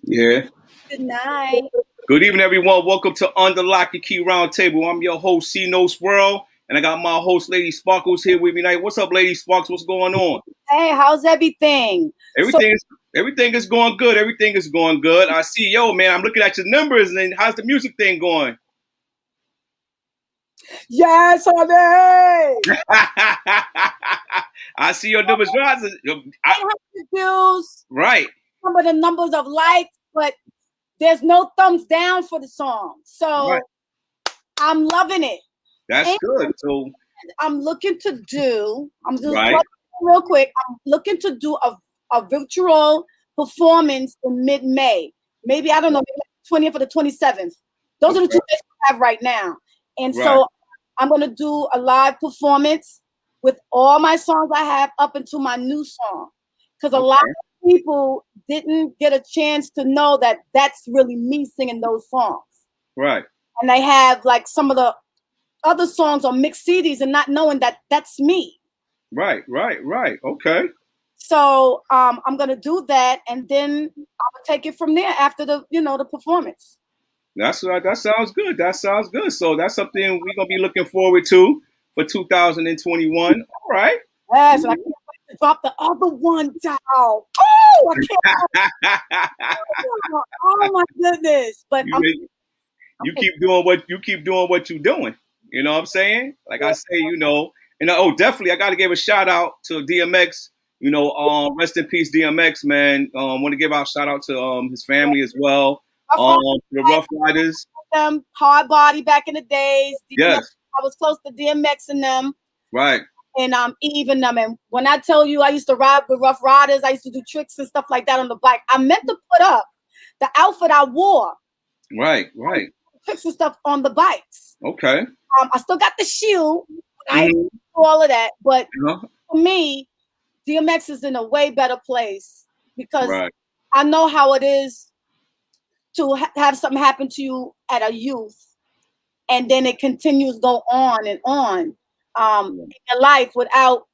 Yeah. Good night. Good evening, everyone. Welcome to Key Roundtable. I'm your host, C-NOTESWORLD, and I got my host, Lady Sparkles, here with me tonight. What's up, Lady Sparkles? What's going on? Hey, how's everything? Everything is going good. Everything is going good. I see, yo, man, I'm looking at your numbers, and how's the music thing going? Yes, honey. I see your numbers rising. 800 views. Right. Some of the numbers of likes, but there's no thumbs down for the song. So Right. I'm loving it. That's And good. So I'm looking to do, I'm just right. real quick, I'm looking to do a virtual performance in mid-May. Maybe, I don't know, maybe 20th or the 27th. Those are the two days I have right now. And so I'm going to do a live performance with all my songs I have up into my new song. Because a lot of people didn't get a chance to know that that's really me singing those songs. Right. And they have like some of the other songs on mixed CDs and not knowing that that's me. Right. Okay. So I'm gonna do that, and then I'll take it from there after the performance. That sounds good. That sounds good. So that's something we're gonna be looking forward to for 2021. All right. Yes, and I can't wait to drop the other one down. Oh, I can't. Oh my goodness! But you keep doing what you're doing. You know what I'm saying? Like I say, definitely I got to give a shout out to DMX. Rest in peace, DMX, man. Want to give out shout out to his family as well. The Rough Riders. Hard Body back in the days. DMX, yes. I was close to DMX and them. Right. And even them. And when I tell you I used to ride with Rough Riders, I used to do tricks and stuff like that on the bike. I meant to put up the outfit I wore. Right. Tricks and stuff on the bikes. Okay. I still got the shoe. I do all of that. But for me, DMX is in a way better place because I know how it is to have something happen to you at a youth, and then it continues go on and on in your life without.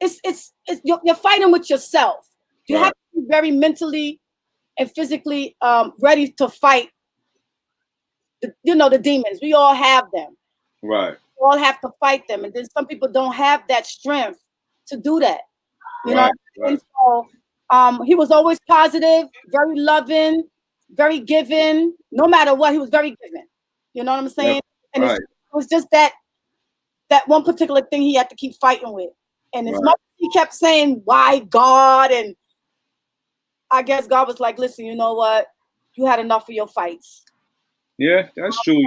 It's you're fighting with yourself. You have to be very mentally and physically ready to fight. The demons. We all have them. Right. We all have to fight them, and then some people don't have that strength to do that. You know. And so he was always positive, very loving, very giving. No matter what, he was very giving. You know what I'm saying? And it was just that one particular thing he had to keep fighting with. And as much as he kept saying, "Why God?" and I guess God was like, "Listen, you know what? You had enough of your fights." Yeah, that's true.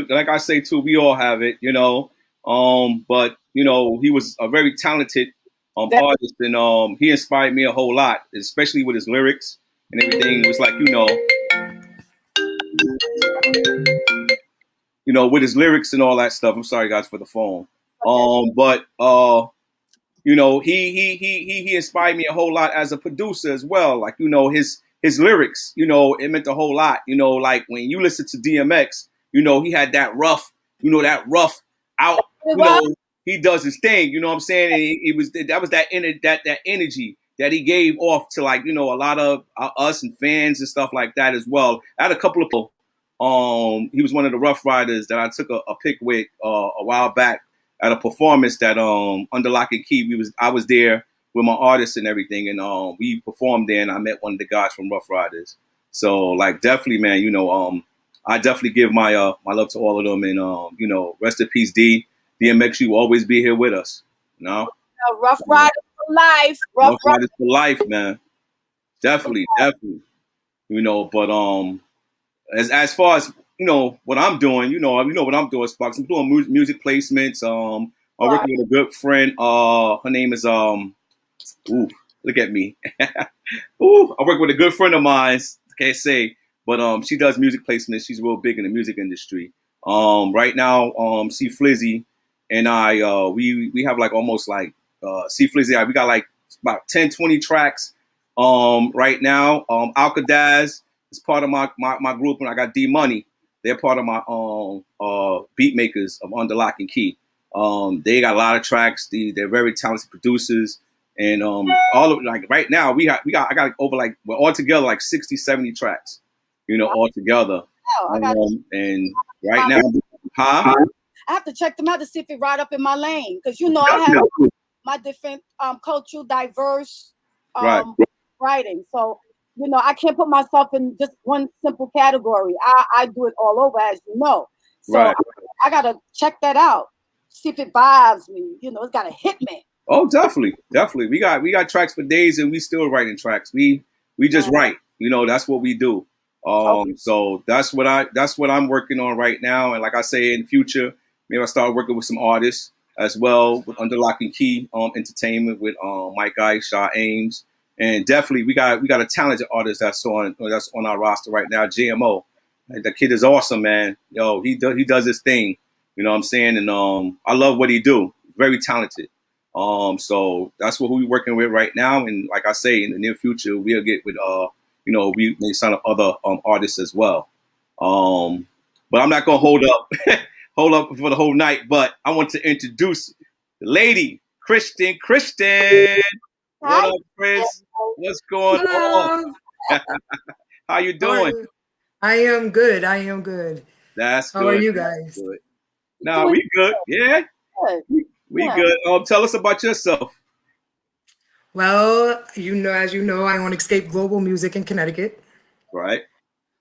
Like I say too, we all have it. But he was a very talented artist, and he inspired me a whole lot, especially with his lyrics and everything. It was like with his lyrics and all that stuff. I'm sorry, guys, for the phone. But he inspired me a whole lot as a producer as well. Like his lyrics, it meant a whole lot. Like when you listen to DMX, he had that rough out. He does his thing. You know what I'm saying? And that was that energy that he gave off to a lot of us and fans and stuff like that as well. I had a couple of people. He was one of the Rough Riders that I took a pic with a while back at a performance that Under Lock and Key. I was there with my artists and everything, and we performed there, and I met one of the guys from Rough Riders. So like definitely, man, I definitely give my my love to all of them, and rest in peace, DMX. You will always be here with us. Rough Riders for life. Rough Riders for life, man. Definitely. But as far as what I'm doing, what I'm doing, Sparks. I'm doing music placements. I'm working with a good friend. Her name is look at me. I work with a good friend of mine. Can't say, but she does music placements. She's real big in the music industry. Right now, C Flizzy and I, we have like almost like C Flizzy. We got like about 10, 20 tracks. Right now, Alcadaz is part of my group, and I got D Money. They're part of my beat makers of Under Lock and Key. They got a lot of tracks. They're very talented producers. And all of like right now I got over like we're all together like 60, 70 tracks, you know, all together. And right now, I have to check them out to see if it right up in my lane, because you know I have my different cultural diverse writing. So you know I can't put myself in just one simple category. I do it all over, as you know. So I gotta check that out, see if it vibes me. You know, it's gotta hit me. Oh, definitely. We got tracks for days, and we still writing tracks. We just write. You know, that's what we do. So that's what I'm working on right now. And like I say, in the future, maybe I start working with some artists as well with UNDERLOCKANDKEY Entertainment with Mike Guy, Shaw Ames, and definitely we got a talented artist that's on our roster right now, JMO. The kid is awesome, man. Yo, he does his thing. You know what I'm saying? And I love what he do. Very talented. So that's what we're working with right now. And like I say, in the near future, we'll get with you know, we may sign up other artists as well. But I'm not gonna hold up for the whole night. But I want to introduce the lady, KRISTEN. KRISTEN, what up, Chris? What's going on? How you doing? I am good. That's good. How are you guys? Good. No, we good. Yeah, we good. Tell us about yourself. Well, you know, as you know, I own Escape Global Music in Connecticut. Right.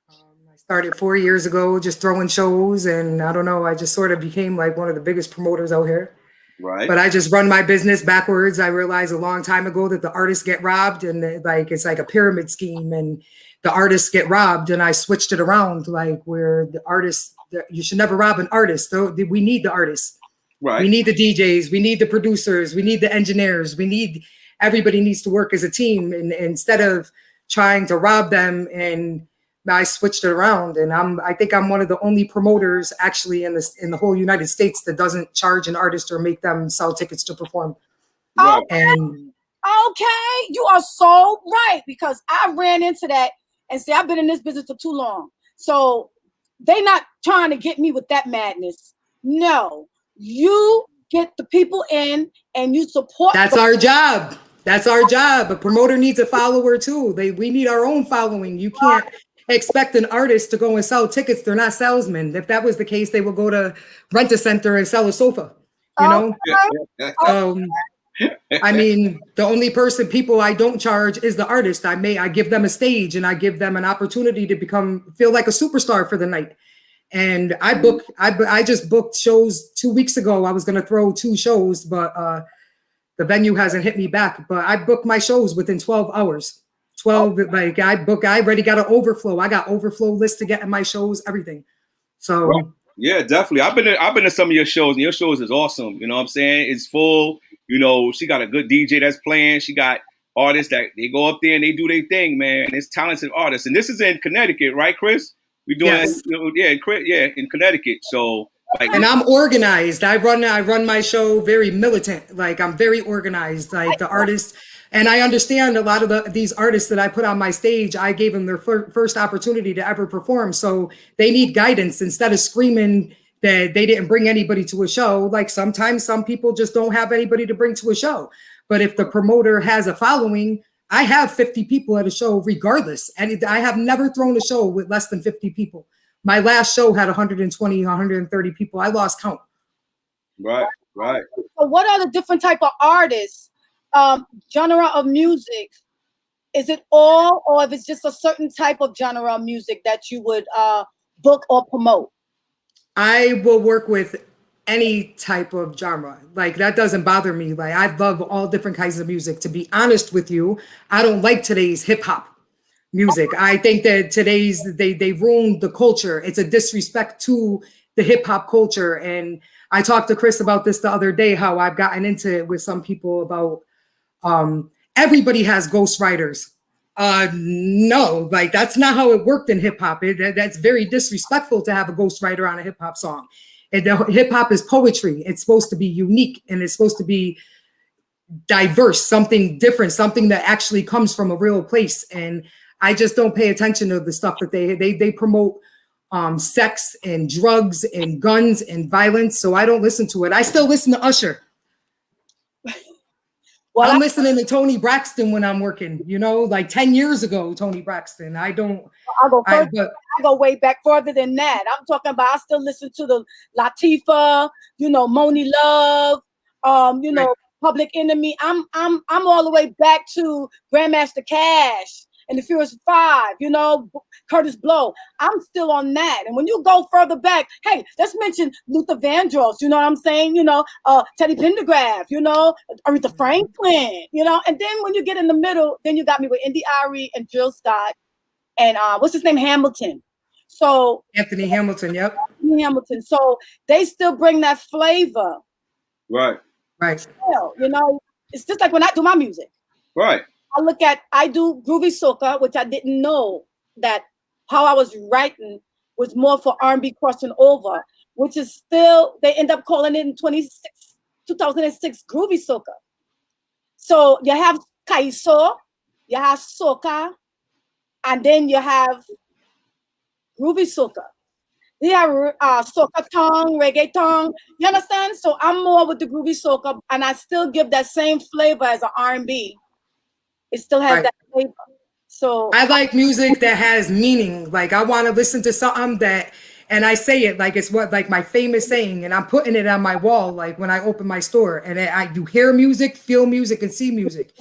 I started 4 years ago, just throwing shows, and I don't know, I just sort of became like one of the biggest promoters out here. Right. But I just run my business backwards. I realized a long time ago that the artists get robbed, and it's like a pyramid scheme, and the artists get robbed. And I switched it around, like where the artists, you should never rob an artist. Though we need the artists. Right. We need the DJs. We need the producers. We need the engineers. Everybody needs to work as a team, and instead of trying to rob them. And I switched it around, and I think I'm one of the only promoters actually in the whole United States that doesn't charge an artist or make them sell tickets to perform. Right. Okay, you are so right, because I ran into that and say I've been in this business for too long. So they not trying to get me with that madness. No, you get the people in and you support. That's our job. That's our job. A promoter needs a follower too. We need our own following. You can't expect an artist to go and sell tickets. They're not salesmen. If that was the case, they would go to Rent-A-Center and sell a sofa. You know? I mean, the only people I don't charge is the artist. I give them a stage, and I give them an opportunity to feel like a superstar for the night. And I just booked shows 2 weeks ago. I was going to throw 2 shows, but the venue hasn't hit me back. But I booked my shows within 12 hours. I already got an overflow. I got overflow lists to get in my shows, everything. So yeah, definitely. I've been to some of your shows, and your shows is awesome. You know what I'm saying? It's full. You know, she got a good DJ that's playing. She got artists that they go up there and they do their thing, man. It's talented artists. And this is in Connecticut, right, Chris? We doing in Connecticut. So and I'm organized. I run my show very militant. Like, I'm very organized. Like, the artists, and I understand a lot of these artists that I put on my stage, I gave them their first opportunity to ever perform. So they need guidance instead of screaming that they didn't bring anybody to a show. Like, sometimes some people just don't have anybody to bring to a show. But if the promoter has a following, I have 50 people at a show regardless. And I have never thrown a show with less than 50 people. My last show had 120, 130 people. I lost count. Right. So what are the different type of artists, genre of music? Is it all, or if it's just a certain type of genre of music that you would book or promote? I will work with any type of genre. Like, that doesn't bother me. Like, I love all different kinds of music. To be honest with you, I don't like today's hip hop music. I think that today's they ruined the culture. It's a disrespect to the hip hop culture. And I talked to Chris about this the other day, how I've gotten into it with some people about everybody has ghostwriters. No, like, that's not how it worked in hip hop. That's very disrespectful to have a ghostwriter on a hip hop song. Hip hop is poetry. It's supposed to be unique, and it's supposed to be diverse, something different, something that actually comes from a real place. And I just don't pay attention to the stuff that they promote, sex and drugs and guns and violence. So I don't listen to it. I still listen to Usher. Well, I'm listening to Tony Braxton when I'm working, you know, like 10 years ago, Tony Braxton. I go way back further than that. I'm talking about, I still listen to the Latifah, you know, Moni Love, you know, Public Enemy. I'm all the way back to Grandmaster Cash and the Furious Five, you know, Curtis Blow. I'm still on that. And when you go further back, hey, let's mention Luther Vandross, you know what I'm saying? You know, Teddy Pendergrass, you know, Aretha Franklin, you know. And then when you get in the middle, then you got me with Indy Ari and Jill Scott and what's his name? Hamilton. So Anthony Hamilton, yep. Anthony Hamilton. So they still bring that flavor. Right. Right. Still, you know, it's just like when I do my music. Right. I do groovy soca, which I didn't know that how I was writing was more for R&B crossing over, which is still, they end up calling it in 2006 groovy soca. So you have kaiso, you have soca, and then you have groovy soca. You have soca tongue, reggaeton. You understand? So I'm more with the groovy soca, and I still give that same flavor as an R&B. It still has that flavor. So I like music that has meaning. Like I want to listen to something that, and I say it like it's what, like my famous saying, and I'm putting it on my wall, like when I open my store, and you hear music, feel music, and see music.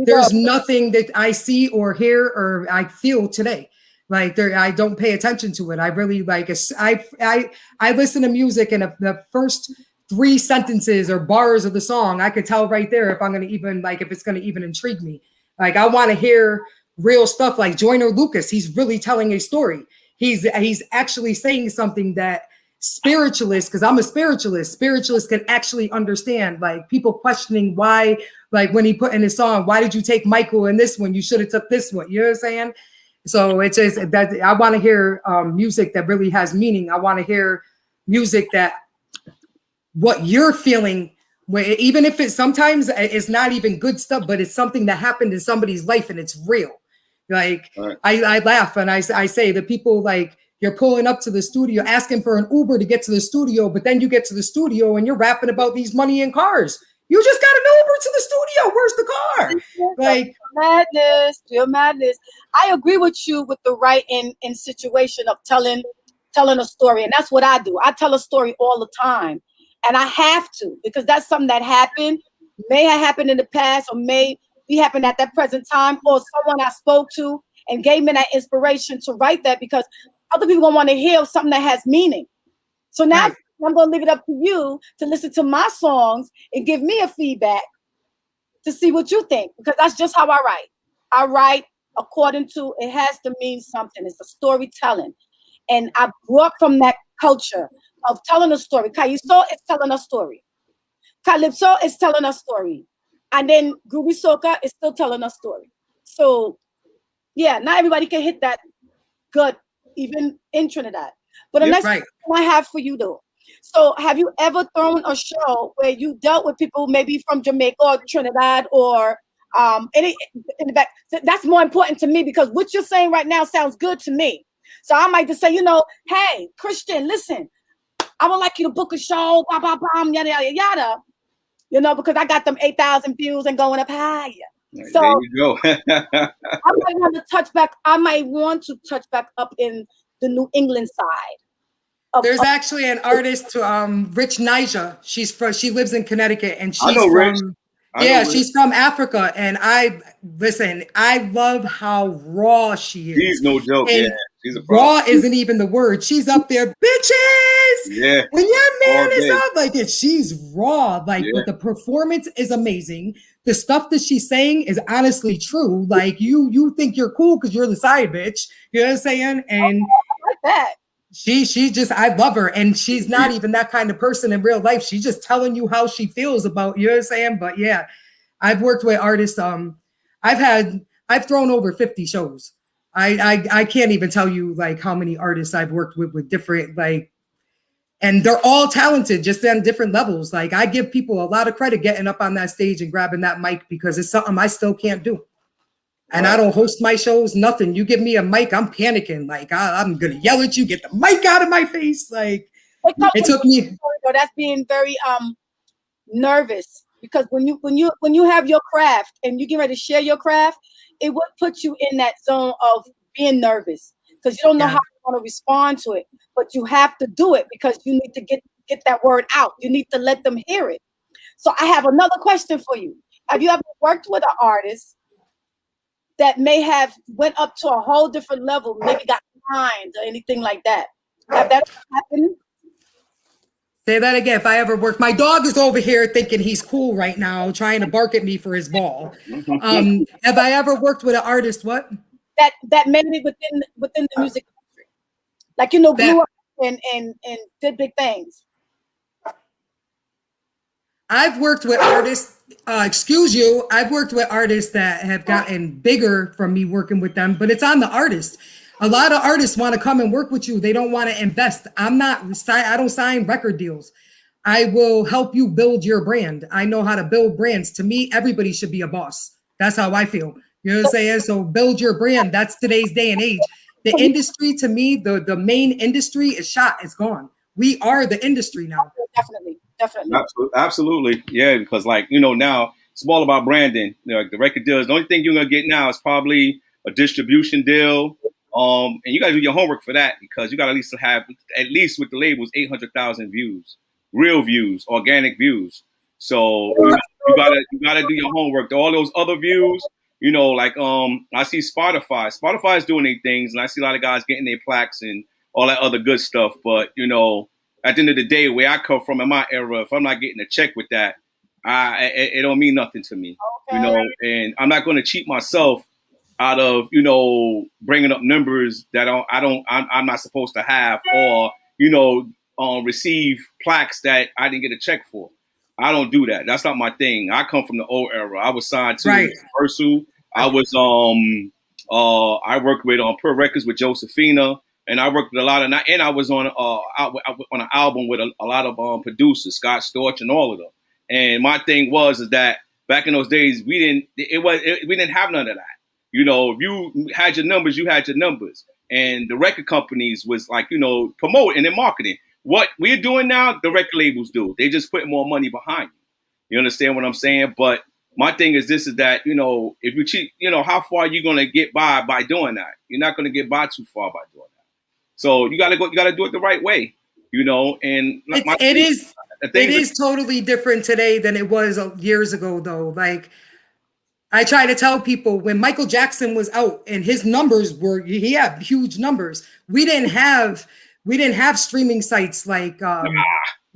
There's nothing that I see or hear or I feel today. Like I don't pay attention to it. I really like I listen to music, and the first 3 sentences or bars of the song, I could tell right there if I'm gonna even like if it's gonna even intrigue me. Like I want to hear real stuff like Joyner Lucas. He's really telling a story. He's actually saying something that spiritualists, because I'm a spiritualist can actually understand. Like people questioning why, like when he put in his song, why did you take Michael in this one? You should have took this one. You know what I'm saying? So it's just that I want to hear music that really has meaning. I want to hear music that what you're feeling, even if sometimes it's not even good stuff, but it's something that happened in somebody's life and it's real. Like I laugh and I say that people, like, you're pulling up to the studio asking for an Uber to get to the studio, but then you get to the studio and you're rapping about these money and cars. You just got an Uber to the studio. Where's the car? Like pure madness. I agree with you with the writing in situation of telling a story, and that's what I do. I tell a story all the time, and I have to, because that's something that happened, may have happened in the past, or may be happening at that present time, or someone I spoke to and gave me that inspiration to write that, because other people want to hear something that has meaning. So now I'm going to leave it up to you to listen to my songs and give me a feedback to see what you think, because that's just how I write. I write according to, it has to mean something. It's a storytelling. And I grew up from that culture of telling a story. Kaiso is telling a story. Calypso is telling a story. And then groovy soca is still telling a story. So yeah, not everybody can hit that good, even in Trinidad. But the next question I have for you though. So have you ever thrown a show where you dealt with people maybe from Jamaica or Trinidad or any in the back? That's more important to me, because what you're saying right now sounds good to me. So I might just say, you know, hey, KRISTEN, listen, I would like you to book a show, blah, blah, blah, yada, yada, yada. You know, because I got them 8,000 views and going up higher. So there you go. I might want to touch back up in the New England side. There's actually an artist, Rich Nija. She lives in Connecticut, and she's she's from Africa. And I love how raw she is. She's no joke. And she's a raw isn't even the word. She's up there, bitches. Yeah. When your man is up like it, she's raw. Like, but the performance is amazing. The stuff that she's saying is honestly true. Like you think you're cool because you're the side bitch. You know what I'm saying? And I like that. She just, I love her, and she's not even that kind of person in real life. She's just telling you how she feels about, you know what I'm saying? But yeah, I've worked with artists. I've thrown over 50 shows. I can't even tell you like how many artists I've worked with different, like, and they're all talented just on different levels. Like I give people a lot of credit getting up on that stage and grabbing that mic, because it's something I still can't do. And I don't host my shows, nothing. You give me a mic, I'm panicking. Like, I'm going to yell at you, get the mic out of my face. Like, it took me. That's being very nervous. because when you have your craft and you get ready to share your craft, it would put you in that zone of being nervous because you don't know how you want to respond to it, but you have to do it because you need to get that word out. You need to let them hear it. So I have another question for you. Have you ever worked with an artist that may have went up to a whole different level, maybe got signed or anything like that? Have that happened? Say that again. If I ever work, my dog is over here thinking he's cool right now, trying to bark at me for his ball. Have I ever worked with an artist? What? That made it within the music industry, like grew up and did big things. I've worked with artists. I've worked with artists that have gotten bigger from me working with them, but it's on the artist. A lot of artists want to come and work with you. They don't want to invest. I don't sign record deals. I will help you build your brand. I know how to build brands. To me, everybody should be a boss. That's how I feel. You know what I'm saying? So build your brand. That's today's day and age. The industry, to me, the main industry is shot. It's gone. We are the industry now. Definitely. Absolutely. Yeah, because now it's all about branding. Like the record deals, the only thing you're going to get now is probably a distribution deal. And you got to do your homework for that because you got to at least with the labels 800,000 views, real views, organic views. So you gotta do your homework. All those other views, I see Spotify. Spotify is doing their things, and I see a lot of guys getting their plaques and all that other good stuff. But at the end of the day, where I come from in my era, if I'm not getting a check with that, it don't mean nothing to me. Okay. And I'm not going to cheat myself out of bringing up numbers that I'm not supposed to have, or receive plaques that I didn't get a check for. I don't do that. That's not my thing. I come from the old era. I was signed to Universal. I was I worked with Pearl Records with Josephina, and I worked with a lot of, and I was on an album with a lot of producers, Scott Storch and all of them. And my thing is that back in those days we didn't have none of that. If you had your numbers, you had your numbers. And the record companies was promoting and marketing. What we're doing now, the record labels do. They just put more money behind you. You understand what I'm saying? But my thing is that, if you cheat, how far are you going to get by doing that? You're not going to get by too far by doing that. So you got to do it the right way, and it is totally different today than it was years ago, though. Like, I try to tell people when Michael Jackson was out and his numbers he had huge numbers. We didn't have streaming sites like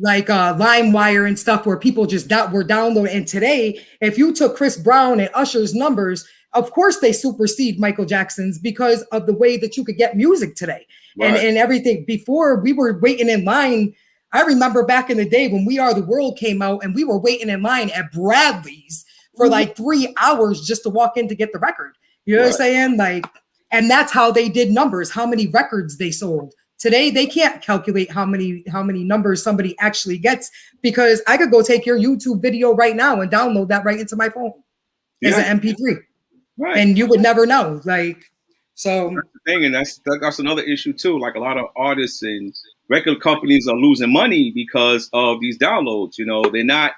LimeWire and stuff where people just were downloading. And today, if you took Chris Brown and Usher's numbers, of course they supersede Michael Jackson's because of the way that you could get music today. Right. And everything. Before, we were waiting in line. I remember back in the day when We Are the World came out and we were waiting in line at Bradley's for like 3 hours just to walk in to get the record. You know what I'm saying? And that's how they did numbers, how many records they sold. Today, they can't calculate how many numbers somebody actually gets, because I could go take your YouTube video right now and download that right into my phone as an MP3. Right. And you would never know. So that's the thing, and that's another issue too. Like, a lot of artists and record companies are losing money because of these downloads. They're not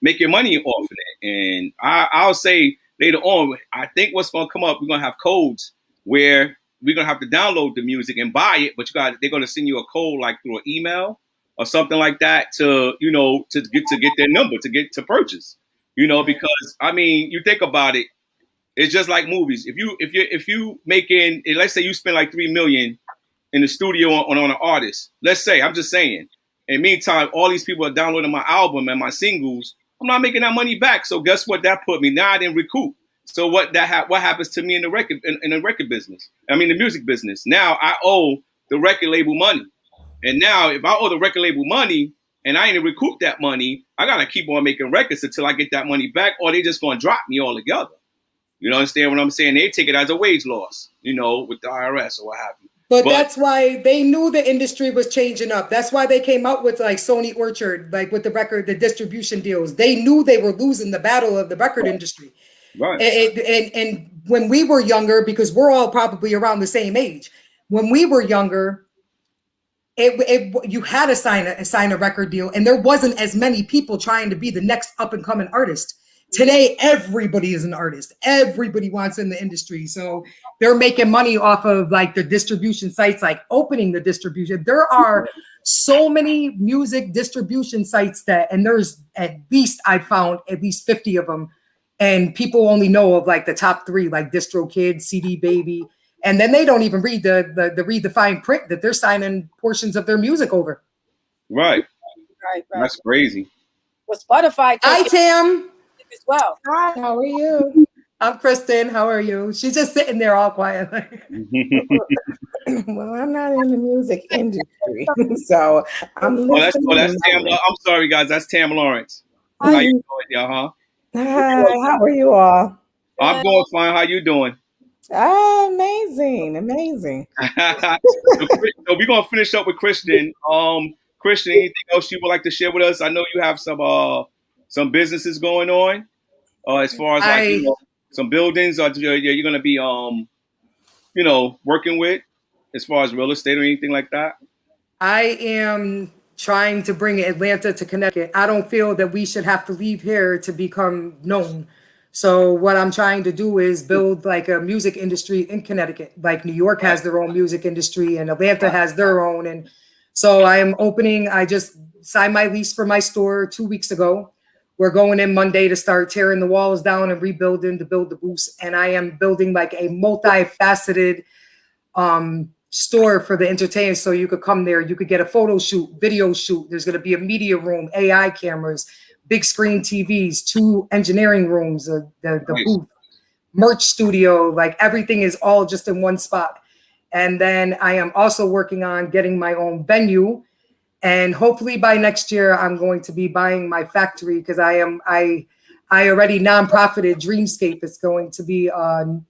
making money off of it. And I'll say later on, I think what's going to come up, we're going to have codes where we're going to have to download the music and buy it, but they're going to send you a code like through an email or something like that to get their number, to purchase, because you think about it, it's just like movies. If you making, let's say you spend like $3 million in the studio on an artist, let's say, I'm just saying, in the meantime, all these people are downloading my album and my singles. I'm not making that money back. So guess what that put me? Now I didn't recoup. So what happens to me in the record business? I mean, the music business. Now I owe the record label money. And now if I owe the record label money and I ain't recoup that money, I got to keep on making records until I get that money back, or they just going to drop me altogether. You understand what I'm saying? They take it as a wage loss, with the IRS or what have you. But that's why they knew the industry was changing up. That's why they came out with like Sony Orchard, like with the distribution deals. They knew they were losing the battle of the record industry. Right. And when we were younger, because we're all probably around the same age, when we were younger, you had to sign a record deal, and there wasn't as many people trying to be the next up and coming artist. Today, everybody is an artist. Everybody wants in the industry. So they're making money off of like the distribution sites, like opening the distribution. There are so many music distribution sites and there's at least, I found at least 50 of them. And people only know of like the top 3, like DistroKid, CD Baby. And then they don't even read the fine print that they're signing portions of their music over. Right. That's crazy. Well, Spotify. Hi, Tam. As well. Hi, how are you? I'm Kristen. How are you? She's just sitting there all quiet. Well, I'm not in the music industry, so I'm that's Tam. I'm sorry, guys. That's Tam Lawrence. Hi. How you doing, y'all? Hi, how are you all? I'm going fine. How you doing? Amazing. So we're gonna finish up with Kristen. Kristen, anything else you would like to share with us? I know you have some businesses going on, as far as like some buildings or you're going to be working with as far as real estate or anything like that. I am trying to bring Atlanta to Connecticut. I don't feel that we should have to leave here to become known. So what I'm trying to do is build like a music industry in Connecticut. Like New York has their own music industry and Atlanta has their own. And so I just signed my lease for my store 2 weeks ago. We're going in Monday to start tearing the walls down and rebuilding to build the booths. And I am building like a multifaceted store for the entertainers. So you could come there, you could get a photo shoot, video shoot. There's going to be a media room, AI cameras, big screen TVs, 2 engineering rooms, the booth, merch studio, like everything is all just in one spot. And then I am also working on getting my own venue. And hopefully by next year, I'm going to be buying my factory because I already nonprofited Dreamscape. It's going to be a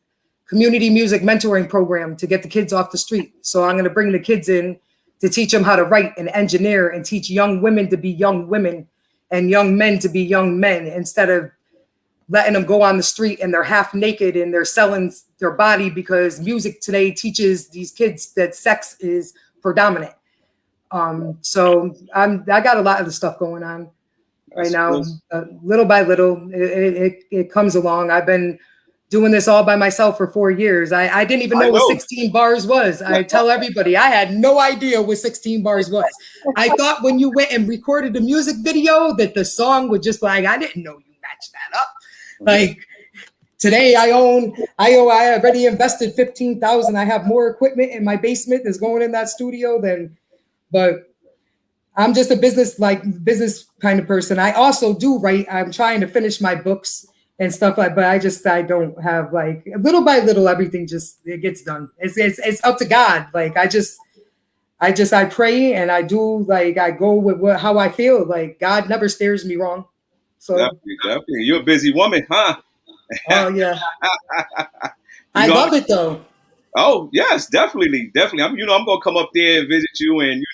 community music mentoring program to get the kids off the street. So I'm going to bring the kids in to teach them how to write and engineer and teach young women to be young women and young men to be young men instead of letting them go on the street and they're half naked and they're selling their body because music today teaches these kids that sex is predominant. So I got a lot of the stuff going on right now. Little by little, it comes along. I've been doing this all by myself for 4 years. I didn't even know what 16 bars was. I tell everybody, I had no idea what 16 bars was. I thought when you went and recorded the music video that the song would just like, I didn't know you matched that up. Like today I already invested $15,000. I have more equipment in my basement that's going in that studio but I'm just a business kind of person. I also do write. I'm trying to finish my books and stuff but I don't have like little by little, everything it gets done. It's up to God. Like I pray and I do like, I go with how I feel. Like God never steers me wrong. So definitely. You're a busy woman, huh? Oh yeah. I love it though. Oh yes, definitely. I'm gonna come up there and visit you, and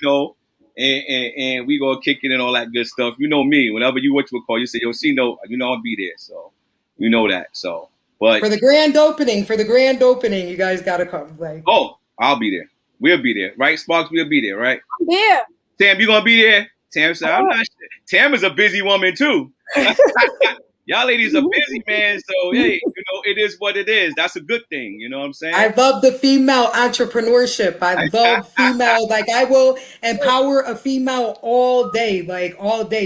and we gonna kick it and all that good stuff. You know me. Whenever you call, you say, "Yo, C-Note," I'll be there. So you know that. So, but for the grand opening, you guys gotta come. Like, oh, I'll be there. We'll be there, right? Sparks, we'll be there, right? I'm there. Tam, you gonna be there? Tam said, "I'm not." Tam is a busy woman too. Y'all ladies are busy, man. So, hey, it is what it is. That's a good thing. You know what I'm saying? I love the female entrepreneurship. I love female. Like, I will empower a female all day,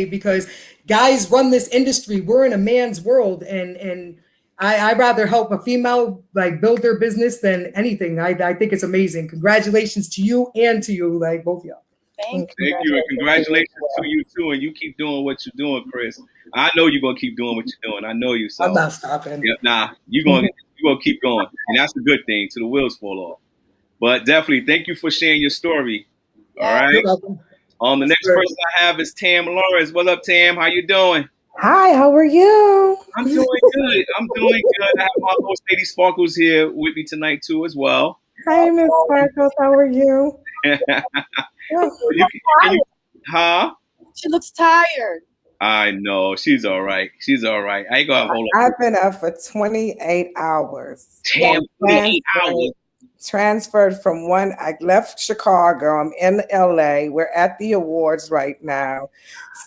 because guys run this industry. We're in a man's world. And I'd rather help a female, like, build their business than anything. I think it's amazing. Congratulations to you and to you, like, both of y'all. Thank you. And congratulations to you, too. And you keep doing what you're doing, Chris. I know you're going to keep doing what you're doing. I know you. So. I'm not stopping. Yeah, nah, you're going to keep going. And that's a good thing till the wheels fall off. But definitely, thank you for sharing your story. All right. You're welcome. The next person I have is Tam Lawrence. What's up, Tam? How you doing? Hi, how are you? I'm doing good. I have my host, Lady Sparkles, here with me tonight, too, as well. Hi, Miss Sparkles. How are you? Huh? She looks tired. I know. She's all right. I ain't gonna hold on. I've been up for 28 hours. Damn, 28 hours. transferred from one. I left Chicago. I'm in LA. We're at the awards right now.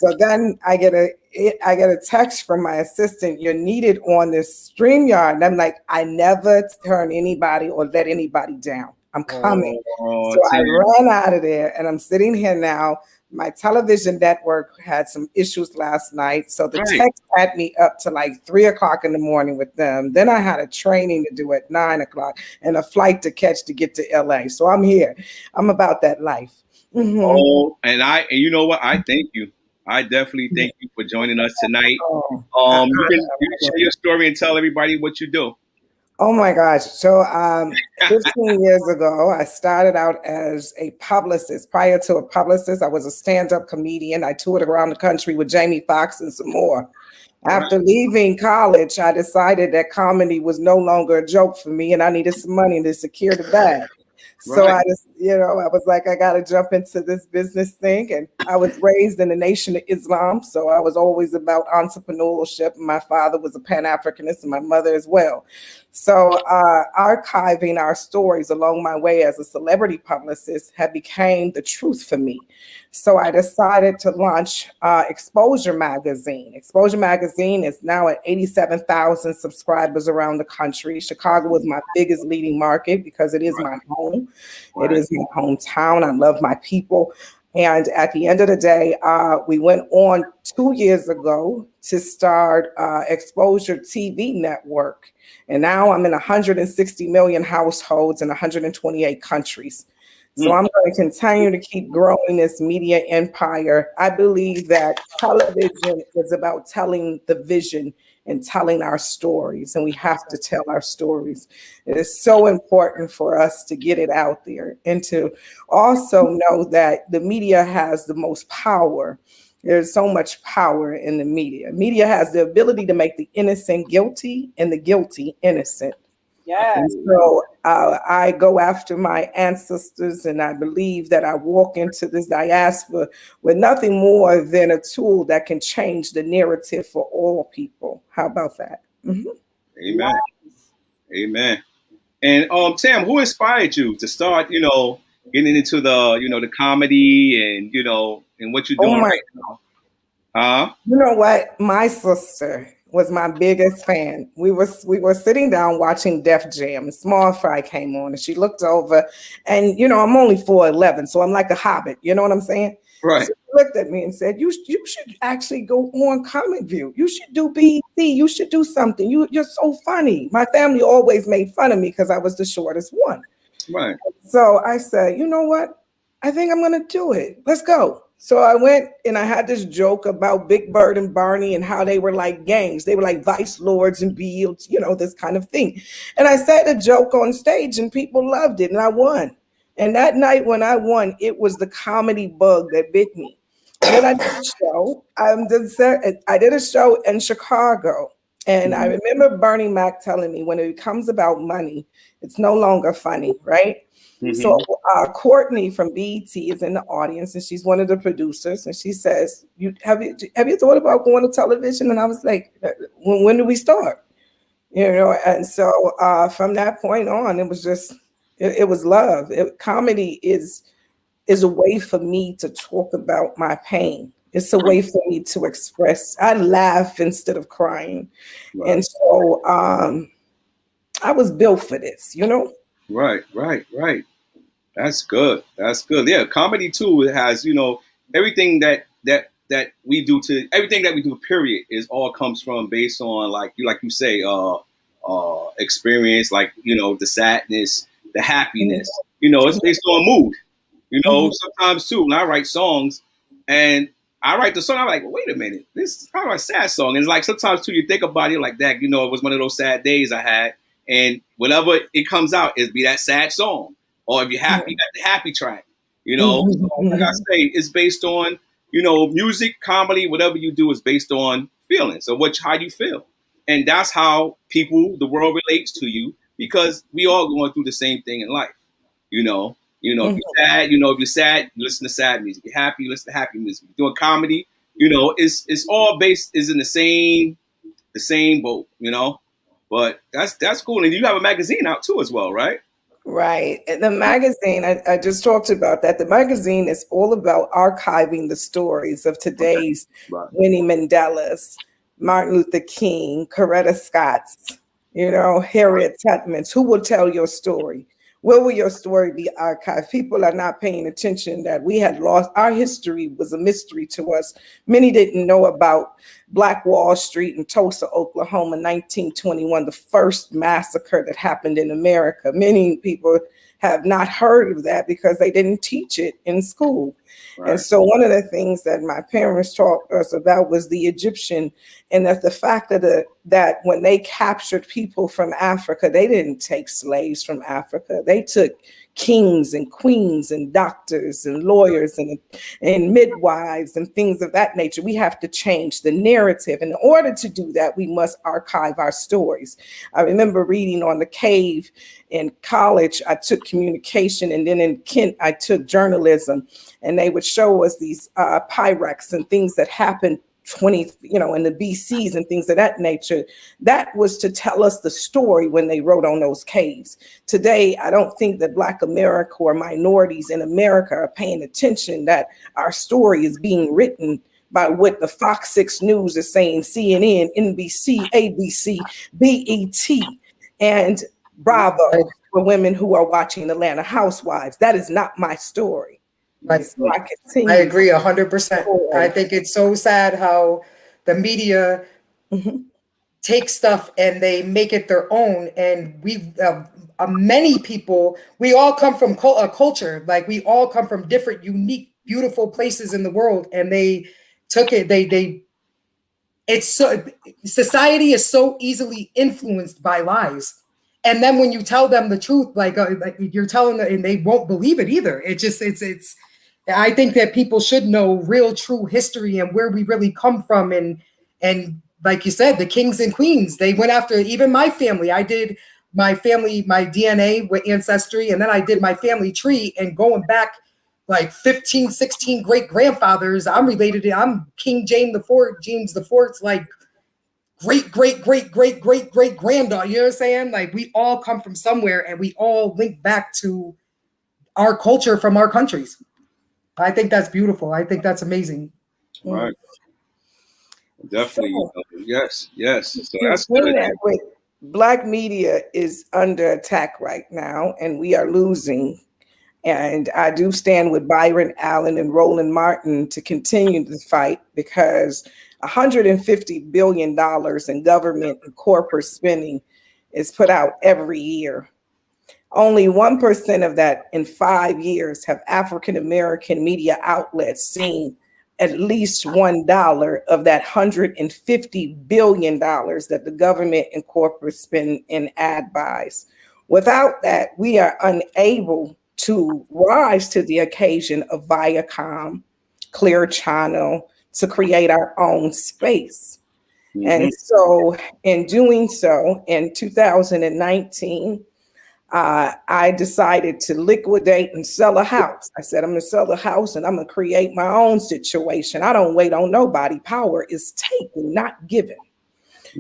So then I get a text from my assistant. You're needed on this StreamYard. And I'm like, I never turn anybody or let anybody down. I'm coming. So I ran out of there, and I'm sitting here now. My television network had some issues last night, so the text had me up to like 3 o'clock in the morning with them. Then I had a training to do at 9 o'clock and a flight to catch to get to LA. So I'm here. I'm about that life. Mm-hmm. Oh, and you know what? I thank you. I definitely thank you for joining us tonight. You can share your story and tell everybody what you do. Oh my gosh. So 15 years ago, I started out as a publicist. Prior to a publicist, I was a stand-up comedian. I toured around the country with Jamie Foxx and some more. After leaving college, I decided that comedy was no longer a joke for me, and I needed some money to secure the bag. So I just, I was like, I got to jump into this business thing. And I was raised in the Nation of Islam. So I was always about entrepreneurship. My father was a Pan-Africanist and my mother as well. So archiving our stories along my way as a celebrity publicist had became the truth for me. So I decided to launch Exposure Magazine. Exposure Magazine is now at 87,000 subscribers around the country. Chicago is my biggest leading market because it is my home. It is my hometown. I love my people. And at the end of the day, we went on 2 years ago to start Exposure TV Network. And now I'm in 160 million households in 128 countries. So I'm going to continue to keep growing this media empire. I believe that television is about telling the vision and telling our stories, and we have to tell our stories. It is so important for us to get it out there and to also know that the media has the most power. There's so much power in the media. Media has the ability to make the innocent guilty and the guilty innocent. Yes. And so I go after my ancestors, and I believe that I walk into this diaspora with nothing more than a tool that can change the narrative for all people. How about that? Mm-hmm. Amen. Amen. And Tam, who inspired you to start, getting into the, the comedy and, and what you're doing right now? You know what? My sister was my biggest fan. We were sitting down watching Def Jam. Small Fry came on, and she looked over, and I'm only 4'11", so I'm like a hobbit. You know what I'm saying? Right. So she looked at me and said, "You should actually go on Comic View. You should do BET. You should do something. You're so funny." My family always made fun of me because I was the shortest one. Right. So I said, "You know what? I think I'm gonna do it. Let's go." So I went, and I had this joke about Big Bird and Barney and how they were like gangs. They were like vice lords and beals, this kind of thing. And I said a joke on stage, and people loved it, and I won. And that night when I won, it was the comedy bug that bit me. And then I did a show. I did a show in Chicago. And I remember Bernie Mac telling me, when it becomes about money, it's no longer funny, right? Mm-hmm. So Courtney from BET is in the audience, and she's one of the producers, and she says, have you thought about going to television? And I was like, when do we start? And so from that point on, it was just, it was love. Comedy is a way for me to talk about my pain. It's a way for me to express. I laugh instead of crying. Right. And so I was built for this, Right. That's good. Yeah, comedy too. It has, everything that we do period is all comes from based on like you say, experience, like, the sadness, the happiness, it's based on mood, sometimes too, when I write songs and I write the song, I'm like, wait a minute, this is kind of a sad song. And it's like, sometimes too, you think about it like that, it was one of those sad days I had, and whenever it comes out, it'll be that sad song. Or if you're happy, you got the happy track, So, like I say, it's based on, music, comedy, whatever you do is based on feelings. So how you feel. And that's how the world relates to you, because we all going through the same thing in life. If you're sad, you listen to sad music. If you're happy, you listen to happy music. If you're doing comedy, it's all is in the same boat, But that's cool. And you have a magazine out too as well, right? Right. And the magazine, I just talked about that. The magazine is all about archiving the stories of today's Winnie Mandela's, Martin Luther King, Coretta Scott's, Harriet Tubman's. Who will tell your story? Where will your story be archived? People are not paying attention that we had lost. Our history was a mystery to us. Many didn't know about Black Wall Street in Tulsa, Oklahoma, 1921, the first massacre that happened in America. Many people have not heard of that because they didn't teach it in school. Right. And so one of the things that my parents taught us about was the Egyptian, and that the fact that when they captured people from Africa, they didn't take slaves from Africa. They took kings and queens and doctors and lawyers and midwives and things of that nature. We have to change the narrative. In order to do that, we must archive our stories. I remember reading on the cave in college. I took communication, and then in Kent, I took journalism, and they would show us these Pyrex and things that happened in the BCs and things of that nature. That was to tell us the story when they wrote on those caves. Today, I don't think that Black America or minorities in America are paying attention that our story is being written by what the Fox 6 News is saying, CNN, NBC, ABC, BET, and Bravo for women who are watching Atlanta Housewives. That is not my story. Right. So I agree 100%. I think it's so sad how the media take stuff and they make it their own. And we, many people, we all come from a culture. Like, we all come from different, unique, beautiful places in the world, and they took it. It's so, society is so easily influenced by lies. And then when you tell them the truth, like you're telling them, and they won't believe it either. It's. I think that people should know real, true history and where we really come from. And like you said, the kings and queens, they went after even my family. I did my family, my DNA with Ancestry, and then I did my family tree, and going back like 15, 16 great grandfathers, I'm related to, I'm King James the Fourth's like great granddaughter. You know what I'm saying? Like, we all come from somewhere, and we all link back to our culture from our countries. I think that's beautiful. I think that's amazing. Right. Definitely. Yes. So that's good. Black media is under attack right now, and we are losing. And I do stand with Byron Allen and Roland Martin to continue the fight, because $150 billion in government and corporate spending is put out every year. Only 1% of that in 5 years have African-American media outlets seen at least $1 of that $150 billion that the government and corporate spend in ad buys. Without that, we are unable to rise to the occasion of Viacom, Clear Channel, to create our own space. And so in doing so, in 2019, I decided to liquidate and sell a house. I said, I'm going to sell the house and I'm going to create my own situation. I don't wait on nobody. Power is taken, not given.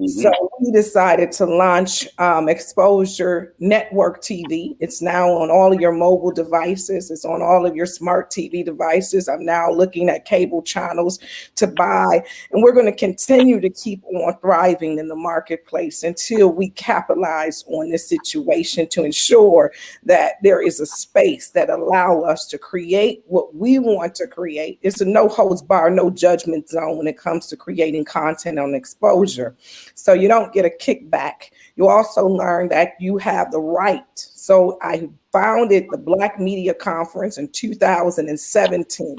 So we decided to launch Exposure Network TV. It's now on all of your mobile devices. It's on all of your smart TV devices. I'm now looking at cable channels to buy, and we're going to continue to keep on thriving in the marketplace until we capitalize on this situation to ensure that there is a space that allow us to create what we want to create. It's a no holds bar, no judgment zone when it comes to creating content on Exposure. So you don't get a kickback. You also learn that you have the right. So I founded the Black Media Conference in 2017.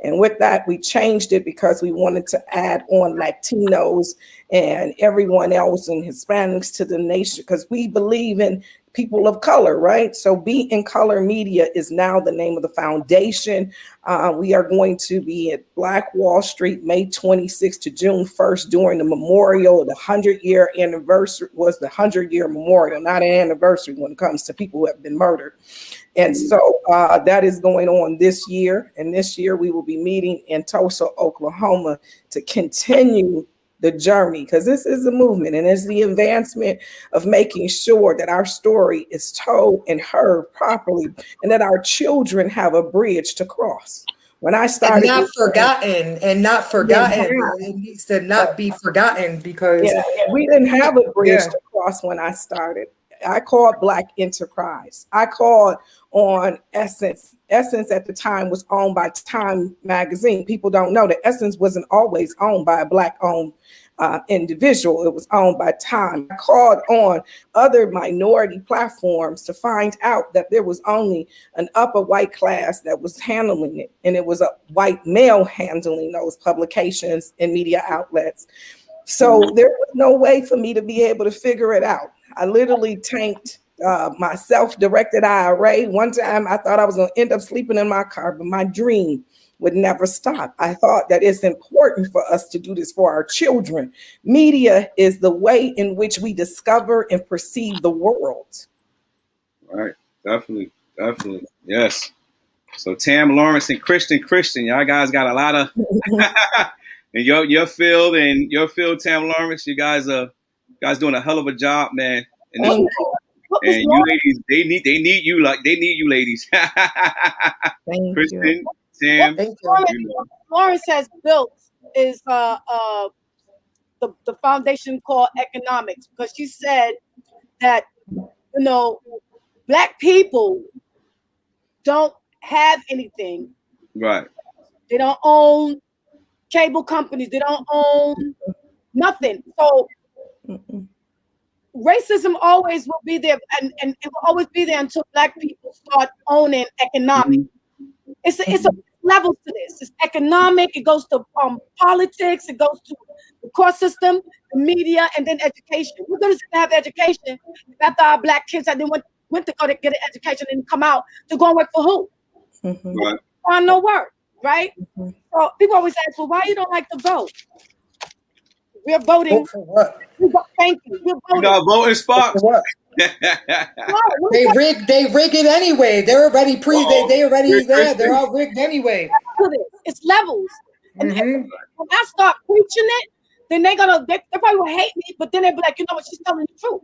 And with that, we changed it because we wanted to add on Latinos and everyone else and Hispanics to the nation, because we believe in people of color, right? So Be in Color Media is now the name of the foundation. We are going to be at Black Wall Street, May 26th to June 1st during the memorial. The 100-year anniversary was the 100-year memorial, not an anniversary when it comes to people who have been murdered. And so that is going on this year. And this year we will be meeting in Tulsa, Oklahoma to continue the journey, because this is a movement and it's the advancement of making sure that our story is told and heard properly and that our children have a bridge to cross. When I started, and not forgotten. It needs to not be forgotten, because we didn't have a bridge to cross when I started. I called Black Enterprise. I called on Essence. Essence at the time was owned by Time magazine. People don't know that Essence wasn't always owned by a Black-owned individual. It was owned by Time. I called on other minority platforms to find out that there was only an upper white class that was handling it, and it was a white male handling those publications and media outlets. So there was no way for me to be able to figure it out. I literally tanked my self-directed IRA. One time I thought I was going to end up sleeping in my car, but my dream would never stop. I thought that it's important for us to do this for our children. Media is the way in which we discover and perceive the world. Right. Definitely. Yes. So Tam Lawrence and KRISTEN, y'all guys got a lot of in your field, Tam Lawrence, you guys doing a hell of a job, man. And this and you ladies, they need you ladies. Thank KRISTEN, you. Tam, Lawrence has built is the foundation called economics, because she said that, Black people don't have anything. Right. They don't own cable companies. They don't own nothing. So racism always will be there, and it will always be there until Black people start owning economics. It's a levels to this. It's economic. It goes to politics. It goes to the court system, the media, and then education. We're going to have education after our Black kids that they went to go to get an education and come out to go and work for who? Right. Find no work, right? So people always ask, well, why you don't like to vote? We're voting. Vote for what? Thank you. We're voting. You got voting spots. For what? They rig it anyway. They're already they already there. They're all rigged anyway. It's levels. And when I start preaching it, then they probably will hate me, but then they'll be like, you know what, she's telling the truth.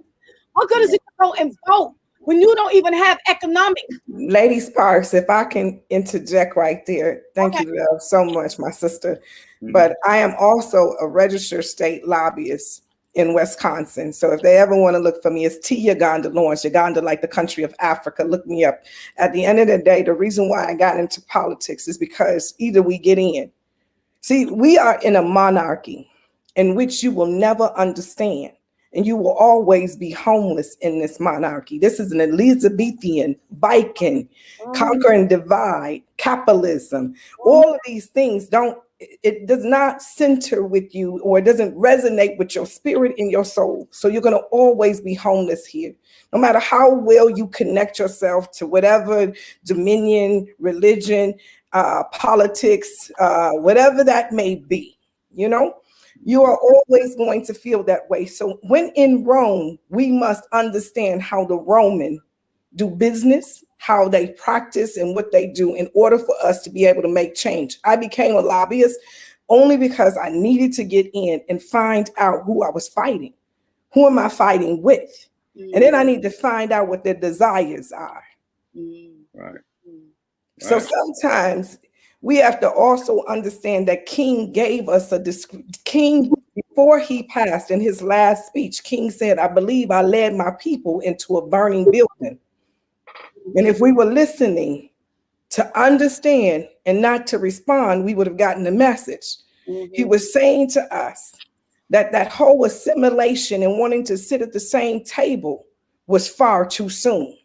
What good is it to go and vote when you don't even have economic? Lady Sparks, if I can interject right there. Thank you so much, my sister. But I am also a registered state lobbyist in Wisconsin. So if they ever want to look for me, it's T. Uganda Lawrence. Uganda, like the country of Africa. Look me up. At the end of the day, the reason why I got into politics is because either we get in. See, we are in a monarchy in which you will never understand. And you will always be homeless in this monarchy. This is an Elizabethan, Viking, conquer and divide, capitalism. All of these things it does not center with you, or it doesn't resonate with your spirit and your soul. So you're going to always be homeless here. No matter how well you connect yourself to whatever dominion, religion, politics, whatever that may be, you are always going to feel that way. So when in Rome, we must understand how the Roman do business, how they practice, and what they do in order for us to be able to make change. I became a lobbyist only because I needed to get in and find out who I was fighting. Who am I fighting with? And then I need to find out what their desires are. Right. So sometimes we have to also understand that King gave us King, before he passed in his last speech, King said, I believe I led my people into a burning building. And if we were listening to understand and not to respond, we would have gotten the message. He was saying to us that whole assimilation and wanting to sit at the same table was far too soon.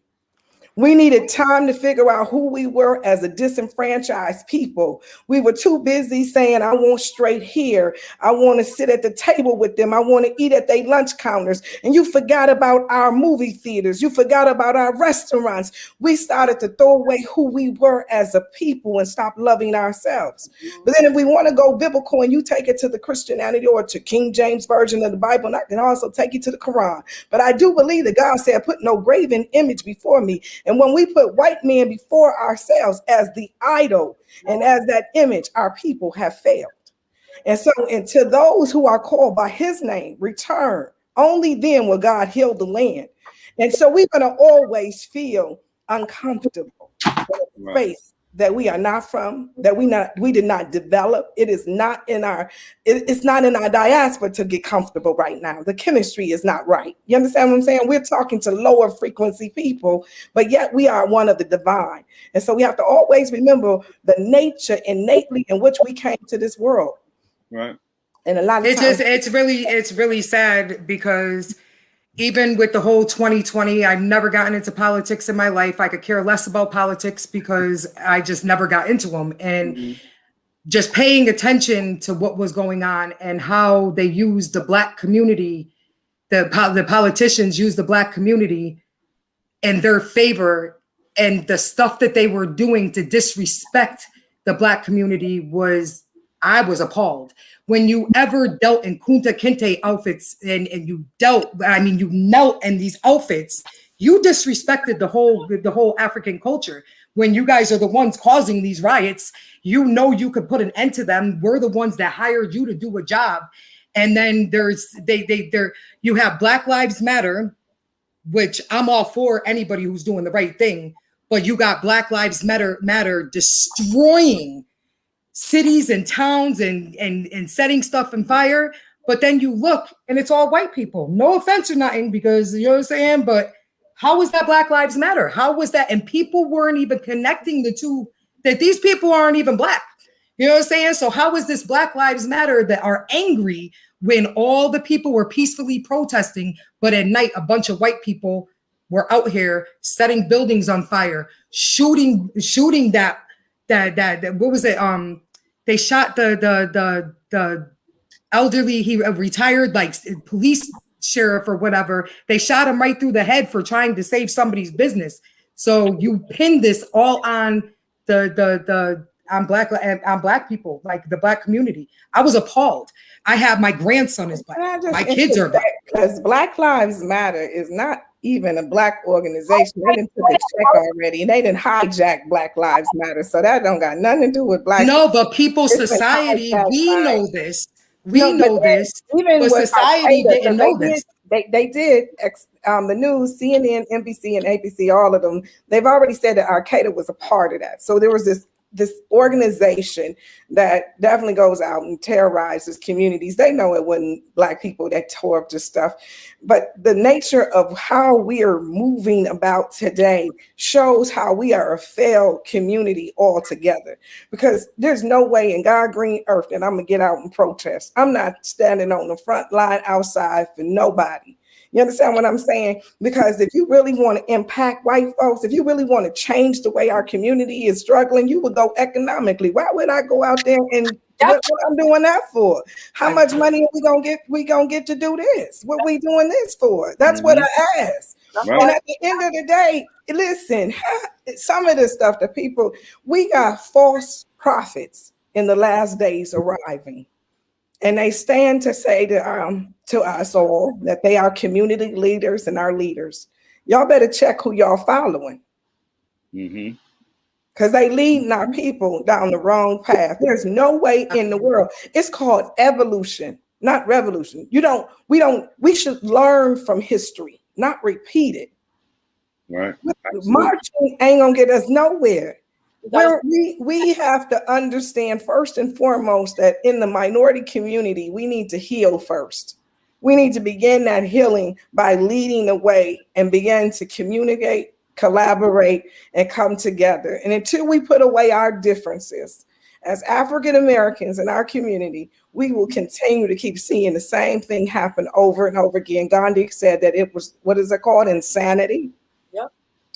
We needed time to figure out who we were as a disenfranchised people. We were too busy saying, I want straight here. I want to sit at the table with them. I want to eat at their lunch counters. And you forgot about our movie theaters. You forgot about our restaurants. We started to throw away who we were as a people and stop loving ourselves. But then if we want to go biblical and you take it to the Christianity or to King James Version of the Bible, and I can also take you to the Quran. But I do believe that God said, put no graven image before me. And when we put white men before ourselves as the idol and as that image, our people have failed. And so, and to those who are called by his name, return. Only then will God heal the land. And so we're going to always feel uncomfortable in a space that we are not from, that we did not develop. It is not in our, it's not in our diaspora to get comfortable right now. The chemistry is not right. You understand what I'm saying? We're talking to lower frequency people, but yet we are one of the divine. And so we have to always remember the nature innately in which we came to this world. Right. And a lot of times it's really sad, because even with the whole 2020, I've never gotten into politics in my life. I could care less about politics because I just never got into them. And just paying attention to what was going on and how they used the Black community, the politicians used the Black community in their favor, and the stuff that they were doing to disrespect the Black community I was appalled. When you ever dealt in Kunta Kinte outfits and you knelt in these outfits, you disrespected the whole African culture. When you guys are the ones causing these riots, you know you could put an end to them. We're the ones that hired you to do a job. And then you have Black Lives Matter, which I'm all for anybody who's doing the right thing, but you got Black Lives Matter destroying cities and towns and setting stuff in fire. But then you look and it's all white people. No offense or nothing, because you know what I'm saying, but how was that Black Lives Matter? How was that? And people weren't even connecting the two, that these people aren't even Black. You know what I'm saying? So how is this Black Lives Matter that are angry when all the people were peacefully protesting, but at night a bunch of white people were out here setting buildings on fire, shooting that what was it? They shot the elderly, he retired like police sheriff or whatever. They shot him right through the head for trying to save somebody's business. So you pin this all on on Black people, like the Black community. I was appalled. I have my grandson is Black. My kids are Black. Because Black Lives Matter is not even a Black organization. They didn't put the check already, and they didn't hijack Black Lives Matter. So that don't got nothing to do with Black. No, but people, society, we know this. We know this. Even but society didn't know this. They did. The news, CNN, NBC, and ABC, all of them, they've already said that Al-Qaeda was a part of that. So there was this organization that definitely goes out and terrorizes communities. They know it wasn't Black people that tore up this stuff, but the nature of how we are moving about today shows how we are a failed community altogether, because there's no way in God green earth that I'm gonna get out and protest. I'm not standing on the front line outside for nobody. You understand what I'm saying? Because if you really want to impact white folks, if you really want to change the way our community is struggling, you would go economically. Why would I go out there and what I'm doing that for? How much money are we gonna get to do this? What we doing this for? That's what I ask. Right. And at the end of the day, listen, some of this stuff that we got false prophets in the last days arriving. And they stand to say to us all that they are community leaders and our leaders. Y'all better check who y'all following. Because they leading our people down the wrong path. There's no way in the world. It's called evolution, not revolution. We should learn from history, not repeat it. Right. Marching ain't gonna get us nowhere. We have to understand first and foremost that in the minority community, we need to heal first. We need to begin that healing by leading the way and begin to communicate, collaborate, and come together. And until we put away our differences as African Americans in our community, we will continue to keep seeing the same thing happen over and over again. Gandhi said that it was, what is it called? Insanity.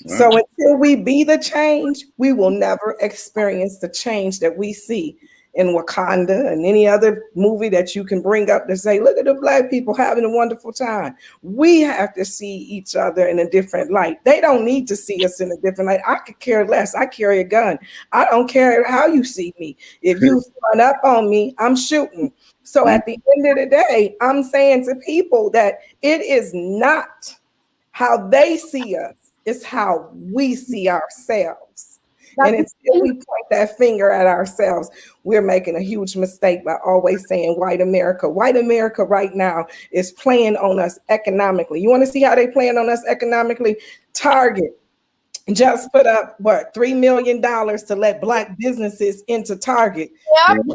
So until we be the change, we will never experience the change that we see in Wakanda and any other movie that you can bring up to say, look at the Black people having a wonderful time. We have to see each other in a different light. They don't need to see us in a different light. I could care less. I carry a gun. I don't care how you see me. If you run up on me, I'm shooting. So at the end of the day, I'm saying to people that it is not how they see us. It's how we see ourselves. And until we point that finger at ourselves, we're making a huge mistake by always saying white America. White America right now is playing on us economically. You want to see how they playing on us economically? Target just put up what, $3 million to let Black businesses into Target. Yep.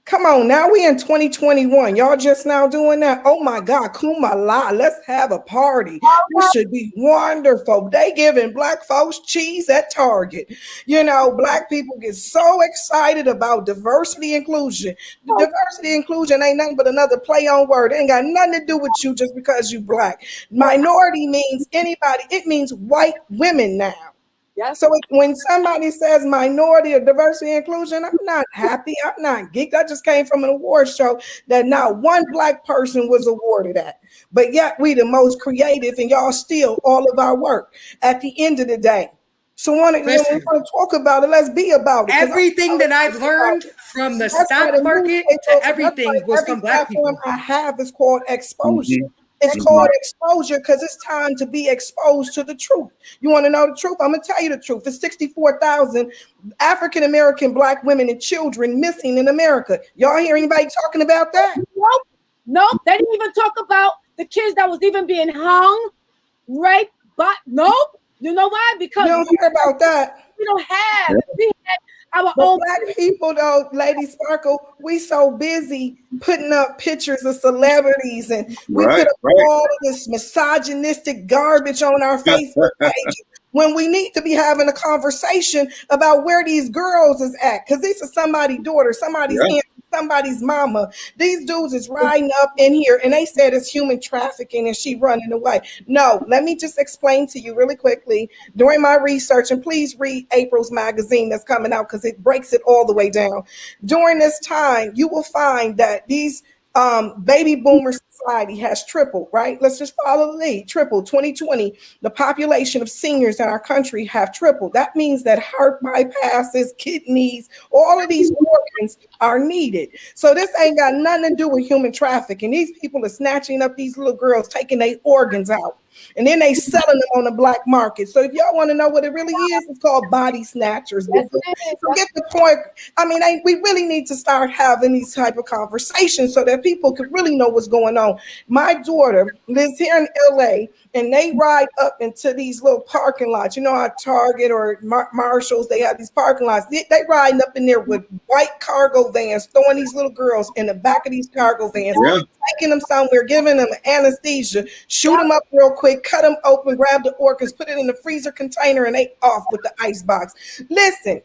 Come on, now we in 2021. Y'all just now doing that. Oh my God, kumala. Let's have a party. This should be wonderful. They giving Black folks cheese at Target. You know, Black people get so excited about diversity inclusion. Diversity inclusion ain't nothing but another play on word. It ain't got nothing to do with you just because you Black. Minority means anybody. It means white women now. Yes. So when somebody says minority or diversity inclusion, I'm not happy. I'm not geeked. I just came from an award show that not one Black person was awarded at. But yet we the most creative and y'all steal all of our work at the end of the day. So when we want to talk about it, let's be about it. Everything that I've learned from the stock market to everything was from Black people. I have is called exposure. It's called exposure because it's time to be exposed to the truth. You want to know the truth? I'm going to tell you the truth. There's 64,000 African-American Black women and children missing in America. Y'all hear anybody talking about that? Nope. They didn't even talk about the kids that was even being hung, raped, but nope. You know why? Because you don't hear about that. We don't have. We had our but own Black people, though, Lady Sparkle, we so busy putting up pictures of celebrities and we put up all of this misogynistic garbage on our Facebook page when we need to be having a conversation about where these girls is at. Because this is somebody's daughter, somebody's aunt, somebody's mama. These dudes is riding up in here and they said it's human trafficking and she running away. No, let me just explain to you really quickly during my research, and please read April's magazine that's coming out because it breaks it all the way down. During this time, you will find that these baby boomer society has tripled, right? Let's just follow the lead. Tripled. 2020, the population of seniors in our country have tripled. That means that heart bypasses, kidneys, all of these organs are needed. So this ain't got nothing to do with human trafficking. These people are snatching up these little girls, taking their organs out, and then they selling them on the black market. So if y'all want to know what it really is, it's called body snatchers. So get the point. I mean, we really need to start having these type of conversations so that people can really know what's going on. My daughter lives here in LA, and they ride up into these little parking lots. You know how Target or Marshalls, they have these parking lots. They riding up in there with white cargo vans, throwing these little girls in the back of these cargo vans, taking them somewhere, giving them anesthesia, shoot them up real quick, cut them open, grab the organs, put it in the freezer container, and they off with the ice box. Listen,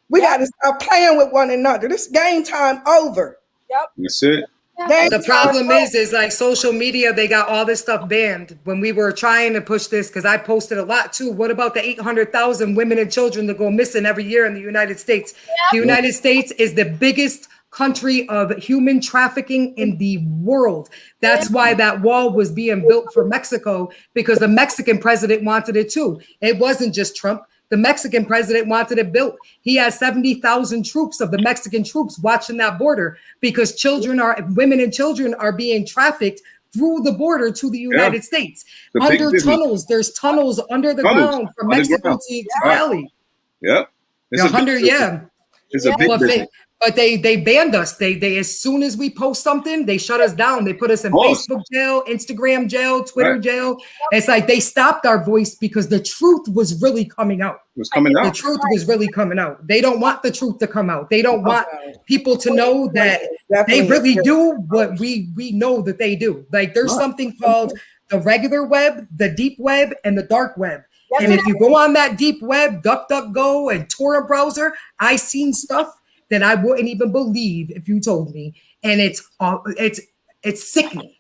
we got to stop playing with one another. This game time over. Yep. That's it. The problem is like social media, they got all this stuff banned. When we were trying to push this, because I posted a lot too. What about the 800,000 women and children that go missing every year in the United States? The United States is the biggest country of human trafficking in the world. That's why that wall was being built for Mexico, because the Mexican president wanted it too. It wasn't just Trump. The Mexican president wanted it built. He has 70,000 troops of the Mexican troops watching that border because women and children are being trafficked through the border to the United States. Under tunnels, there's tunnels under the ground from Mexico to Cali. Yep. It's a big business. But they banned us. They as soon as we post something, they shut us down. They put us in Facebook jail, Instagram jail, Twitter jail. It's like they stopped our voice because the truth was really coming out. It was coming out. The truth was really coming out. They don't want the truth to come out. They don't want people to know that they really do what we know that they do. Like there's something called the regular web, the deep web, and the dark web. And if you go on that deep web, DuckDuckGo and Tor browser, I seen stuff that I wouldn't even believe if you told me. And it's sickening.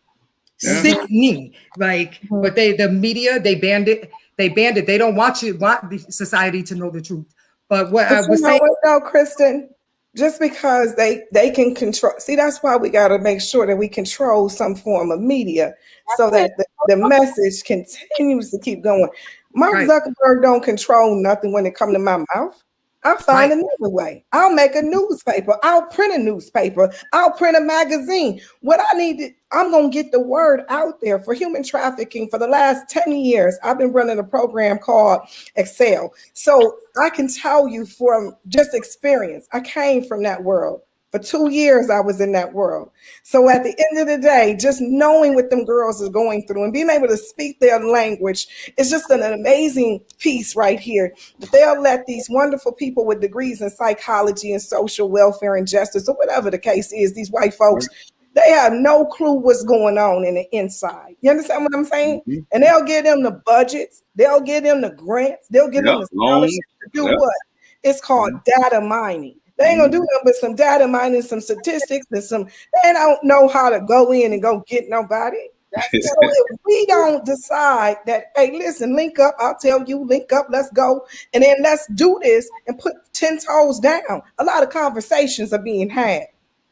Sickening. Like, but the media, they banned it. They don't want the society to know the truth. But what I was saying, no, Kristen, just because they can control. See, that's why we got to make sure that we control some form of media so that the message continues to keep going. Mark Zuckerberg don't control nothing when it comes to my mouth. I'll find another way. I'll make a newspaper. I'll print a newspaper. I'll print a magazine. What I need, I'm going to get the word out there for human trafficking. For the last 10 years, I've been running a program called Excel. So I can tell you from just experience, I came from that world. For 2 years, I was in that world. So at the end of the day, just knowing what them girls are going through and being able to speak their language is just an amazing piece right here. That they'll let these wonderful people with degrees in psychology and social welfare and justice, or whatever the case is, these white folks, they have no clue what's going on in the inside. You understand what I'm saying? Mm-hmm. And they'll give them the budgets. They'll give them the grants. They'll give them the scholarships to do what? It's called data mining. They ain't gonna do nothing but some data mining, some statistics, and they don't know how to go in and go get nobody. So if we don't decide that, hey, listen, link up, I'll tell you, link up, let's go, and then let's do this and put 10 toes down. A lot of conversations are being had,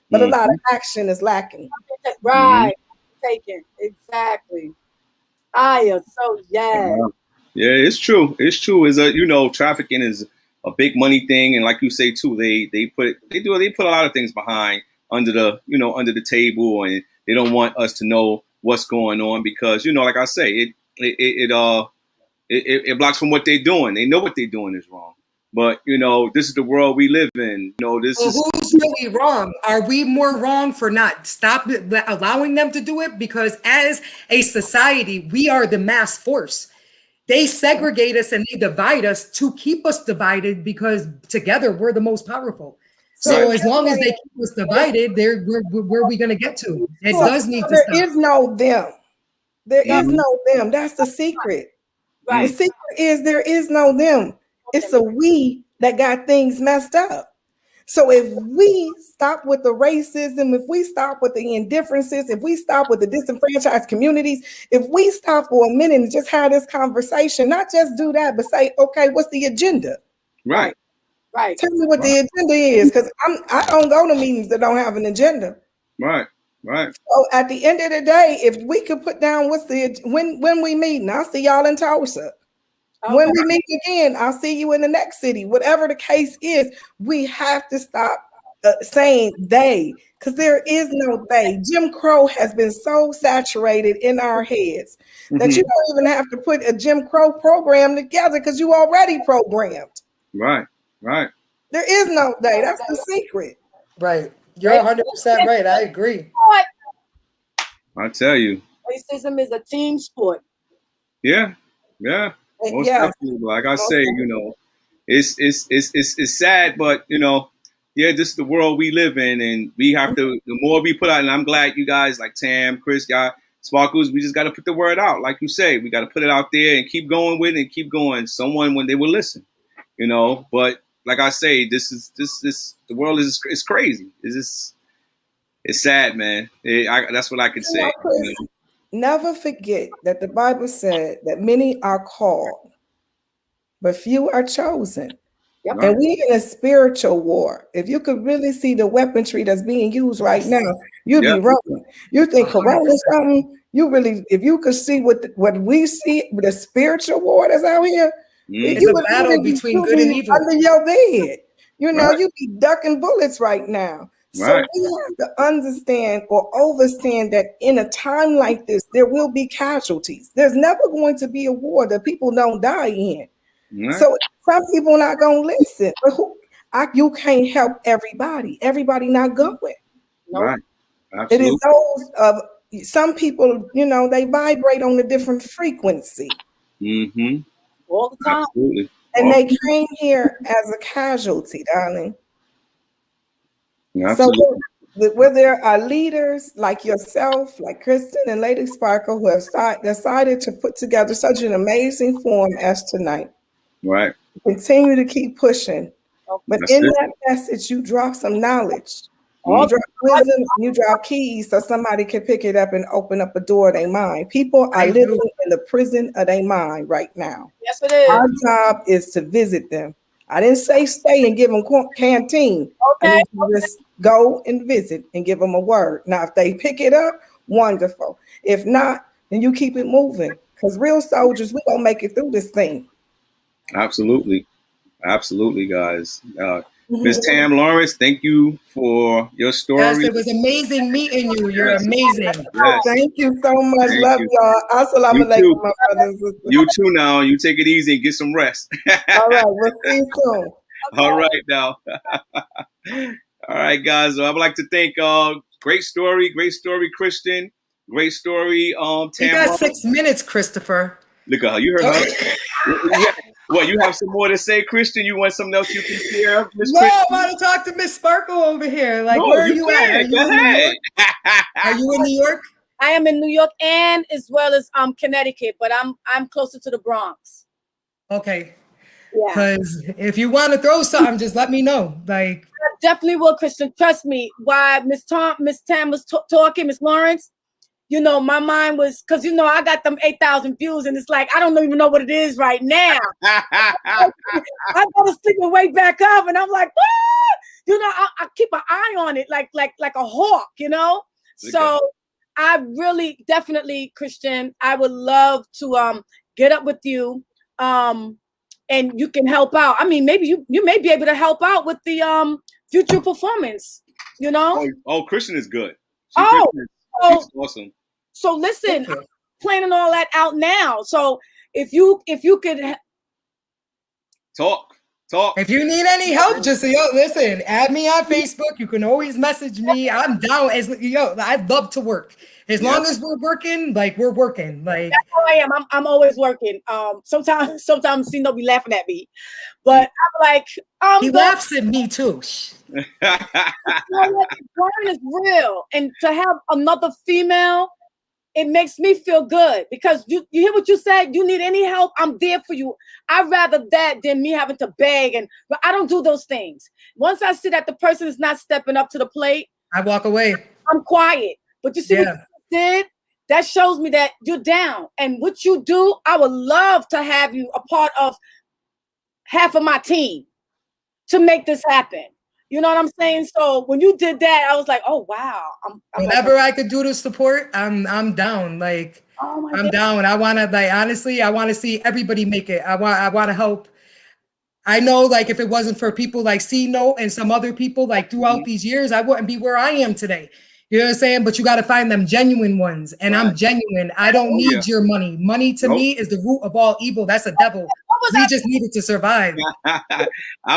but a lot of action is lacking. Right, taken, exactly. I am so yeah, it's true. It's true. Is trafficking is a big money thing, and like you say too, they put a lot of things behind under the table, and they don't want us to know what's going on because like I say, it blocks from what they're doing. They know what they're doing is wrong, but this is the world we live in. Who's really wrong? Are we more wrong for not allowing them to do it? Because as a society, we are the mass force. They segregate us and they divide us to keep us divided because together we're the most powerful. So as long as they keep us divided, where are we going to get to? It does need to stop. There is no them. There is no them. That's the secret. Right. The secret is there is no them. It's a we that got things messed up. So if we stop with the racism, if we stop with the indifferences, if we stop with the disenfranchised communities, if we stop for a minute and just have this conversation, not just do that, but say, okay, what's the agenda? Right. Right. Tell me what the agenda is, because I don't go to meetings that don't have an agenda. Right. Right. So at the end of the day, if we could put down when we meet, and I'll see y'all in Tulsa. Okay. When we meet again, I'll see you in the next city. Whatever the case is, we have to stop saying they, because there is no they. Jim Crow has been so saturated in our heads that you don't even have to put a Jim Crow program together because you already programmed. Right, right. There is no they. That's the secret. Right. You're 100% right. I agree. I tell you. Racism is a team sport. Yeah, yeah. Most definitely. Like I say, it's sad, but this is the world we live in, and we have to. The more we put out, and I'm glad you guys like Tam, Chris, y'all, Sparkles. We just got to put the word out, like you say. We got to put it out there and keep going with it, and keep going. Someone when they will listen, But like I say, this the world is crazy. It's sad, man. That's what I can say. Chris, never forget that the Bible said that many are called, but few are chosen. Yep. And we're in a spiritual war. If you could really see the weaponry that's being used right now, you'd be running. You think Corona is something? If you could see what we see, the spiritual war that's out here, it's a battle between good and evil. Under your bed, you'd be ducking bullets right now. So we have to understand or understand that in a time like this, there will be casualties. There's never going to be a war that people don't die in. Right. So some people are not going to listen. But you can't help everybody. Everybody not going. Nope. Right. Absolutely. It is those of some people, they vibrate on a different frequency. Mm-hmm. All the time. Absolutely. And they came here as a casualty, darling. Absolutely. So where there are leaders like yourself, like KRISTEN and Lady Sparkle, who have decided to put together such an amazing forum as tonight. Right. Continue to keep pushing. But that message, you drop some knowledge. You drop wisdom, you drop keys so somebody can pick it up and open up a door of their mind. People are living in the prison of their mind right now. Yes, it is. Our job is to visit them. I didn't say stay and give them canteen. Okay. Just go and visit and give them a word. Now, if they pick it up, wonderful. If not, then you keep it moving. Because real soldiers, we gonna make it through this thing. Absolutely. Absolutely, guys. Ms. Tam Lawrence, thank you for your story. Yes, it was amazing meeting you. You're amazing. Yes. Thank you so much. Thank Love y'all. Assalamu alaikum, my brothers and sisters. You too now. You take it easy and get some rest. All right. We'll see you soon. All right now. All right, guys. So I would like to thank great story, KRISTEN. Great story, Tam. You got 6 minutes, Christopher. Look at her. You heard her. What, you have some more to say, KRISTEN? You want something else you can share? No, I want to talk to Miss Sparkle over here. Like, where are you at? Are you in New York? Are you in New York? I am in New York and as well as Connecticut, but I'm closer to the Bronx. Okay. Yeah. Because if you want to throw something, just let me know. Like, I definitely will, KRISTEN. Trust me. Why Miss Tam was talking, Miss Lawrence. You know, my mind was, because, you know, I got them 8,000 views and it's like, I don't even know what it is right now. I go to sleep and wake back up and I'm like, what? You know, I keep an eye on it like a hawk, you know? Okay. So I really, definitely, KRISTEN, I would love to get up with you and you can help out. I mean, maybe you may be able to help out with the future performance, you know? Oh, KRISTEN is good. She's awesome. So listen, I'm planning all that out now. So if you could talk. If you need any help, just listen, add me on Facebook. You can always message me. I'm down. I'd love to work. As long as we're working, we're working. Like, that's how I am. I'm always working. Sometimes C-NOTE be laughing at me, but I'm like, he laughs at me too. You know what? The burn is real, and to have another female, it makes me feel good because you hear what you said. You need any help, I'm there for you. I'd rather that than me having to beg, but I don't do those things. Once I see that the person is not stepping up to the plate, I walk away. I'm quiet. But you see what you did? That shows me that you're down, and what you do, I would love to have you a part of half of my team to make this happen. You know what I'm saying? So when you did that, I was like, oh wow. Whatever I could do to support, I'm down. Like, I'm down. I want to, honestly, I want to see everybody make it. I want to help. I know, like, if it wasn't for people like C-NOTE and some other people, like, throughout these years, I wouldn't be where I am today. You know what I'm saying? But you got to find them genuine ones. And I'm genuine. I don't need your money. Money to me is the root of all evil. That's a devil. We just needed to survive. I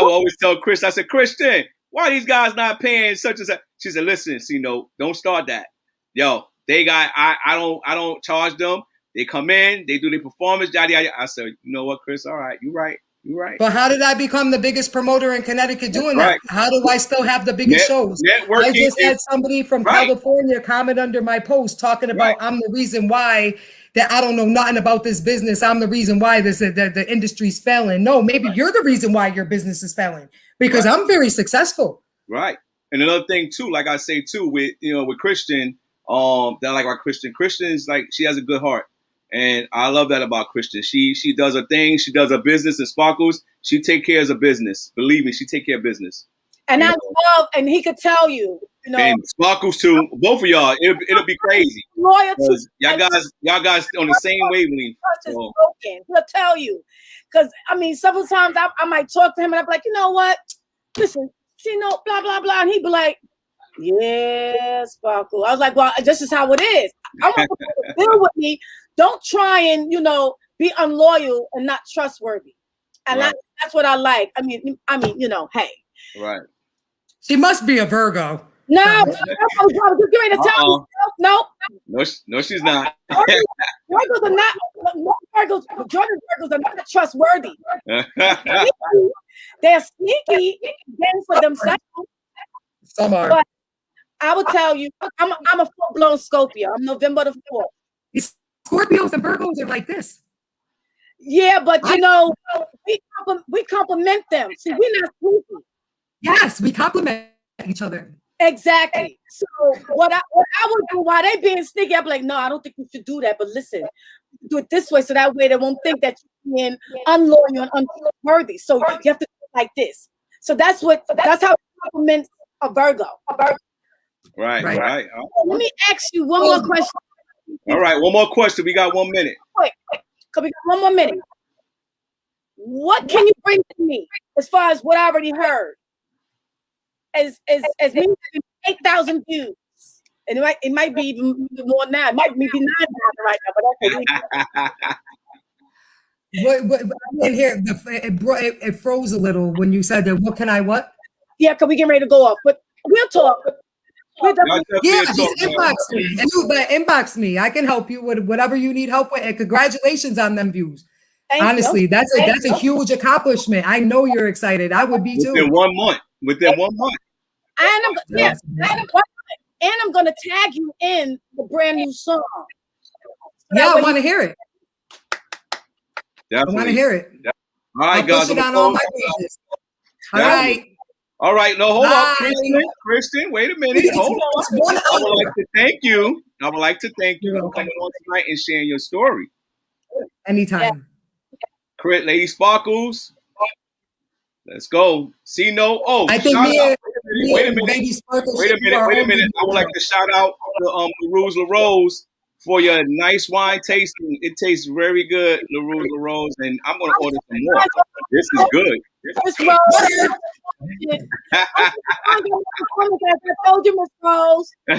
will always tell Chris, I said, KRISTEN, why are these guys not paying such and such? She said, listen, C-NOTE, don't start that. Yo, they got, I don't charge them. They come in, they do their performance, yada, yada. I said, you know what, Chris? All right, you're right. You're right. But how did I become the biggest promoter in Connecticut doing that? How do I still have the biggest shows? I just had somebody from California comment under my post talking about I'm the reason why that I don't know nothing about this business. I'm the reason why the industry's failing. No, maybe you're the reason why your business is failing because I'm very successful. Right. And another thing too, like I say too, with KRISTEN, that I like about KRISTEN is like she has a good heart. And I love that about KRISTEN. She does her thing. She does her business and Sparkles. She take care of her business. Believe me, she take care of business. And I love, and he could tell you, you know. And Sparkles too. Both of y'all, it'll be crazy. Loyalty. Y'all guys on the same wavelength. Is broken. He'll tell you. Because, I mean, several times I might talk to him and I'm like, you know what? Listen, C-NOTE, blah, blah, blah. And he'd be like, yeah, Sparkle. I was like, well, this is how it is. I want you to deal with me. Don't try and, be unloyal and not trustworthy. And that's what I like. I mean, hey. Right. She must be a Virgo. No, I was just getting ready to tell you. No, she's not. Virgos are not. Jordan Virgos are not trustworthy. They're sneaky for themselves. Some are. But I will tell you, I'm a full-blown Scorpio. I'm November the 4th. Scorpios and Virgos are like this. Yeah, but we compliment them. See, we're not sneaky. Yes, we compliment each other. Exactly. So what I would do while they being sneaky, I'd be like, no, I don't think you should do that. But listen, do it this way so that way they won't think that you're being unloyal and unworthy. So you have to do it like this. So that's how it compliments a Virgo. Right. Let me ask you one more question. All right, one more question. We got 1 minute. Quick. We got 1 more minute. What can you bring to me as far as what I already heard, as me 8,000 views. And it might be even more now. It might be 9,000 right now, but that's what I didn't hear. It froze a little when you said that. What can I what? Yeah, because we getting ready to go off. But we'll talk. Yeah, just inbox me. Inbox me. I can help you with whatever you need help with. And congratulations on them views. Honestly, that's a huge accomplishment. I know you're excited. I would be too. Within 1 month. Within 1 month. And I'm gonna tag you in the brand new song. Yeah, I want to hear it. Definitely. I want to hear it. All right, guys. Push it on all my pages. All right. All right. No, hold on, KRISTEN. Wait a minute. Hold on. I would like to thank you. I would like to thank you for coming on tonight and sharing your story. Anytime. Lady Sparkles. Let's go. C-NOTE. Oh, I think wait a minute. I would like to shout out to LaRose LaRose for your nice wine tasting. It tastes very good, LaRose LaRose, and I'm going to order some more. This is good. I told you, Miss Rose. I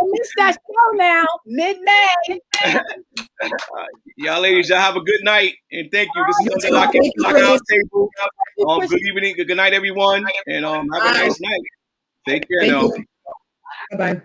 missed that show now, mid-May. Y'all ladies, y'all have a good night, and thank you. This is Underlocking Table. Good evening, good night, everyone, and have a nice night. Take care now. Bye-bye.